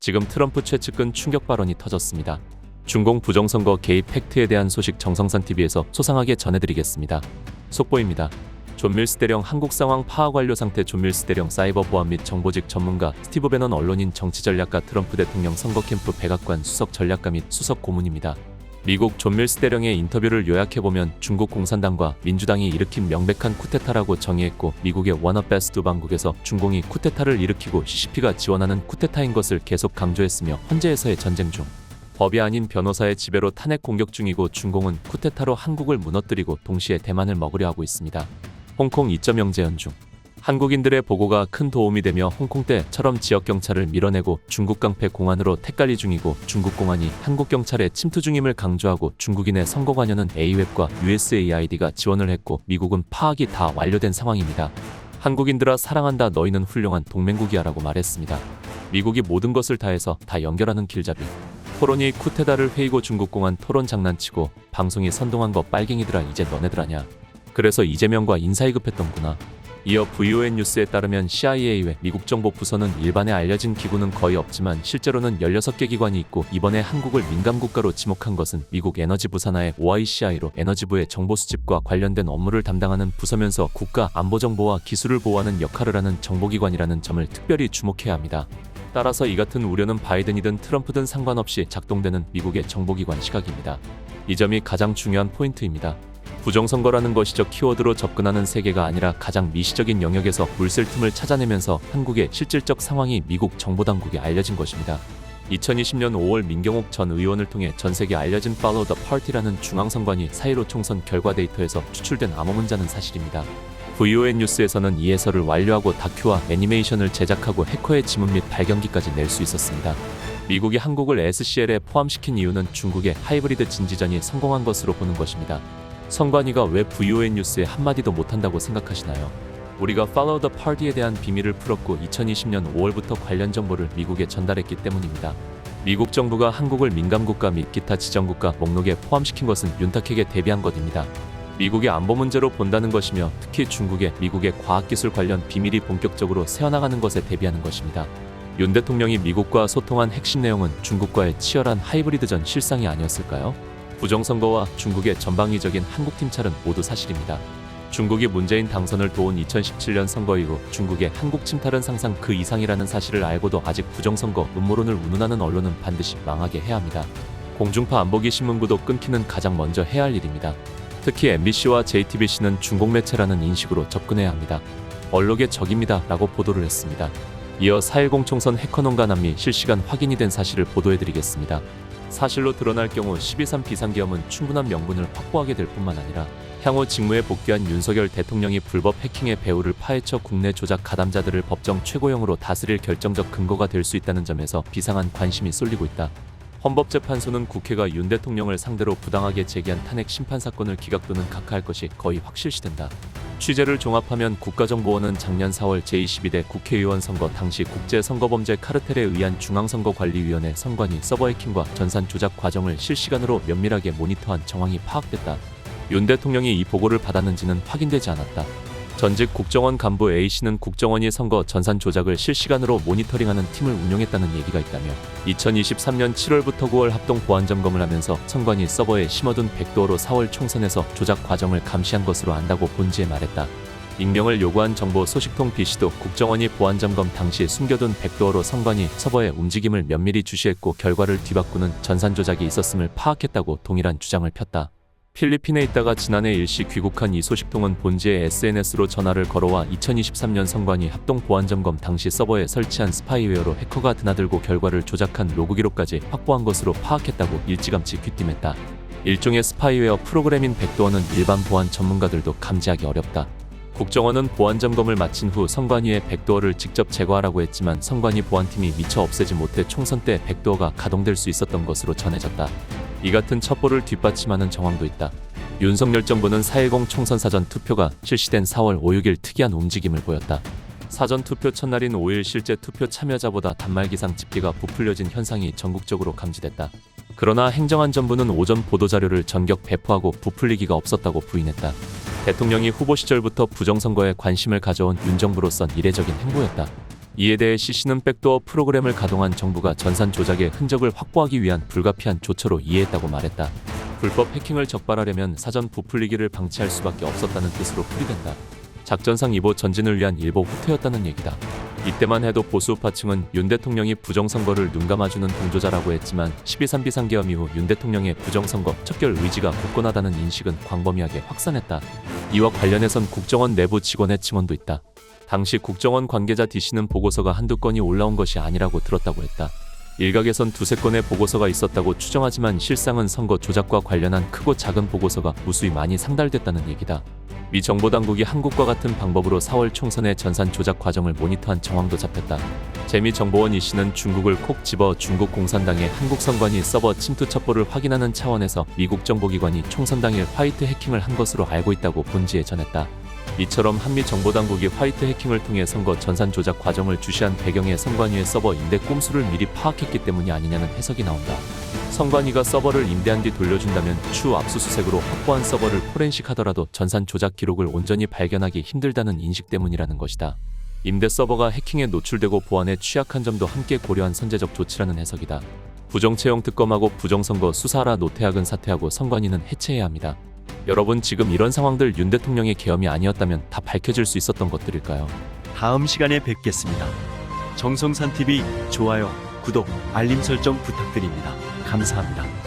지금 트럼프 최측근 충격 발언이 터졌습니다. 중공 부정선거 개입 팩트에 대한 소식 정성산TV에서 소상하게 전해드리겠습니다. 속보입니다. 존 밀스 대령 한국 상황 파악 완료 상태. 존 밀스 대령 사이버 보안 및 정보직 전문가, 스티브 배넌 언론인, 정치전략가, 트럼프 대통령 선거 캠프 백악관 수석 전략가 및 수석 고문입니다. 미국 존 밀스 대령의 인터뷰를 요약해보면 중국 공산당과 민주당이 일으킨 명백한 쿠데타라고 정의했고, 미국의 워너베스 두방국에서 중공이 쿠데타를 일으키고 CCP가 지원하는 쿠데타인 것을 계속 강조했으며, 현재에서의 전쟁 중 법이 아닌 변호사의 지배로 탄핵 공격 중이고, 중공은 쿠데타로 한국을 무너뜨리고 동시에 대만을 먹으려 하고 있습니다. 홍콩 2.0 재현 중 한국인들의 보고가 큰 도움이 되며 홍콩 때처럼 지역경찰을 밀어내고 중국 깡패 공안으로 택관리 중이고, 중국 공안이 한국 경찰에 침투 중임을 강조하고, 중국인의 선거 관여는 A웹과 USAID가 지원을 했고, 미국은 파악이 다 완료된 상황입니다. 한국인들아 사랑한다, 너희는 훌륭한 동맹국이야 라고 말했습니다. 미국이 모든 것을 다해서 다 연결하는 길잡이. 토론이 쿠데타를 회의고 중국 공안 토론 장난치고 방송이 선동한 거 빨갱이들아, 이제 너네들 아냐. 그래서 이재명과 인사이급했던구나. 이어 VON 뉴스에 따르면 CIA 외 미국 정보 부서는 일반에 알려진 기구는 거의 없지만 실제로는 16개 기관이 있고, 이번에 한국을 민감국가로 지목한 것은 미국 에너지부 산하의 OICI로 에너지부의 정보 수집과 관련된 업무를 담당하는 부서면서 국가 안보정보와 기술을 보호하는 역할을 하는 정보기관이라는 점을 특별히 주목해야 합니다. 따라서 이 같은 우려는 바이든이든 트럼프든 상관없이 작동되는 미국의 정보기관 시각입니다. 이 점이 가장 중요한 포인트입니다. 부정선거라는 것이죠. 키워드로 접근하는 세계가 아니라 가장 미시적인 영역에서 물샐 틈을 찾아내면서 한국의 실질적 상황이 미국 정보당국에 알려진 것입니다. 2020년 5월 민경욱 전 의원을 통해 전세계 알려진 Follow the Party라는 중앙선관위 4.15 총선 결과 데이터에서 추출된 암호문자는 사실입니다. VON 뉴스에서는 이 해설을 완료하고 다큐와 애니메이션을 제작하고 해커의 지문 및 발견기까지 낼 수 있었습니다. 미국이 한국을 SCL에 포함시킨 이유는 중국의 하이브리드 진지전이 성공한 것으로 보는 것입니다. 선관위가 왜 VON 뉴스에 한마디도 못한다고 생각하시나요? 우리가 Follow the Party에 대한 비밀을 풀었고 2020년 5월부터 관련 정보를 미국에 전달했기 때문입니다. 미국 정부가 한국을 민감국가 및 기타 지정국가 목록에 포함시킨 것은 윤탁에게 대비한 것입니다. 미국의 안보 문제로 본다는 것이며, 특히 중국의 미국의 과학기술 관련 비밀이 본격적으로 새어나가는 것에 대비하는 것입니다. 윤 대통령이 미국과 소통한 핵심 내용은 중국과의 치열한 하이브리드전 실상이 아니었을까요? 부정선거와 중국의 전방위적인 한국 팀찰은 모두 사실입니다. 중국이 문재인 당선을 도운 2017년 선거 이후 중국의 한국 침탈은 상상 그 이상이라는 사실을 알고도 아직 부정선거 음모론을 운운하는 언론은 반드시 망하게 해야 합니다. 공중파 안보기 신문구도 끊기는 가장 먼저 해야 할 일입니다. 특히 MBC와 JTBC는 중국 매체라는 인식으로 접근해야 합니다. 언론의 적입니다 라고 보도를 했습니다. 이어 4.10 총선 해커논 남미 실시간 확인이 된 사실을 보도해드리겠습니다. 사실로 드러날 경우 12.3 비상계엄은 충분한 명분을 확보하게 될 뿐만 아니라 향후 직무에 복귀한 윤석열 대통령이 불법 해킹의 배후를 파헤쳐 국내 조작 가담자들을 법정 최고형으로 다스릴 결정적 근거가 될 수 있다는 점에서 비상한 관심이 쏠리고 있다. 헌법재판소는 국회가 윤 대통령을 상대로 부당하게 제기한 탄핵 심판 사건을 기각 또는 각하할 것이 거의 확실시된다. 취재를 종합하면 국가정보원은 작년 4월 제22대 국회의원 선거 당시 국제선거범죄 카르텔에 의한 중앙선거관리위원회 선관위 서버 해킹과 전산 조작 과정을 실시간으로 면밀하게 모니터한 정황이 파악됐다. 윤 대통령이 이 보고를 받았는지는 확인되지 않았다. 전직 국정원 간부 A씨는 국정원이 선거 전산 조작을 실시간으로 모니터링하는 팀을 운영했다는 얘기가 있다며, 2023년 7월부터 9월 합동 보안점검을 하면서 선관위 서버에 심어둔 백도어로 4월 총선에서 조작 과정을 감시한 것으로 안다고 본지에 말했다. 익명을 요구한 정보 소식통 B씨도 국정원이 보안점검 당시 숨겨둔 백도어로 선관위 서버의 움직임을 면밀히 주시했고 결과를 뒤바꾸는 전산 조작이 있었음을 파악했다고 동일한 주장을 폈다. 필리핀에 있다가 지난해 일시 귀국한 이 소식통은 본지의 SNS로 전화를 걸어와 2023년 선관위 합동 보안점검 당시 서버에 설치한 스파이웨어로 해커가 드나들고 결과를 조작한 로그 기록까지 확보한 것으로 파악했다고 일찌감치 귀띔했다. 일종의 스파이웨어 프로그램인 백도어는 일반 보안 전문가들도 감지하기 어렵다. 국정원은 보안점검을 마친 후 선관위에 백도어를 직접 제거하라고 했지만 선관위 보안팀이 미처 없애지 못해 총선 때 백도어가 가동될 수 있었던 것으로 전해졌다. 이 같은 첩보를 뒷받침하는 정황도 있다. 윤석열 정부는 4.10 총선 사전 투표가 실시된 4월 5, 6일 특이한 움직임을 보였다. 사전 투표 첫날인 5일 실제 투표 참여자보다 단말기상 집계가 부풀려진 현상이 전국적으로 감지됐다. 그러나 행정안전부는 오전 보도자료를 전격 배포하고 부풀리기가 없었다고 부인했다. 대통령이 후보 시절부터 부정선거에 관심을 가져온 윤 정부로선 이례적인 행보였다. 이에 대해 CC는 백도어 프로그램을 가동한 정부가 전산 조작의 흔적을 확보하기 위한 불가피한 조처로 이해했다고 말했다. 불법 해킹을 적발하려면 사전 부풀리기를 방치할 수밖에 없었다는 뜻으로 풀이된다. 작전상 이보 전진을 위한 일보 후퇴였다는 얘기다. 이때만 해도 보수우파층은 윤 대통령이 부정선거를 눈감아주는 동조자라고 했지만 12.3 비상계엄 이후 윤 대통령의 부정선거 척결 의지가 굳건하다는 인식은 광범위하게 확산했다. 이와 관련해선 국정원 내부 직원의 증언도 있다. 당시 국정원 관계자 D씨는 보고서가 한두 건이 올라온 것이 아니라고 들었다고 했다. 일각에선 두세 건의 보고서가 있었다고 추정하지만 실상은 선거 조작과 관련한 크고 작은 보고서가 무수히 많이 상달됐다는 얘기다. 미 정보당국이 한국과 같은 방법으로 4월 총선의 전산 조작 과정을 모니터한 정황도 잡혔다. 재미정보원 이씨는 중국을 콕 집어 중국 공산당의 한국 선관위 서버 침투 첩보를 확인하는 차원에서 미국 정보기관이 총선 당일 화이트 해킹을 한 것으로 알고 있다고 본지에 전했다. 이처럼 한미 정보당국이 화이트 해킹을 통해 선거 전산 조작 과정을 주시한 배경에 선관위의 서버 임대 꼼수를 미리 파악했기 때문이 아니냐는 해석이 나온다. 선관위가 서버를 임대한 뒤 돌려준다면 추후 압수수색으로 확보한 서버를 포렌식하더라도 전산 조작 기록을 온전히 발견하기 힘들다는 인식 때문이라는 것이다. 임대 서버가 해킹에 노출되고 보안에 취약한 점도 함께 고려한 선제적 조치라는 해석이다. 부정채용 특검하고 부정선거 수사하라 노태학은 사퇴하고 선관위는 해체해야 합니다. 여러분, 지금 이런 상황들 윤 대통령의 계엄이 아니었다면 다 밝혀질 수 있었던 것들일까요? 다음 시간에 뵙겠습니다. 정성산TV 좋아요, 구독, 알림 설정 부탁드립니다. 감사합니다.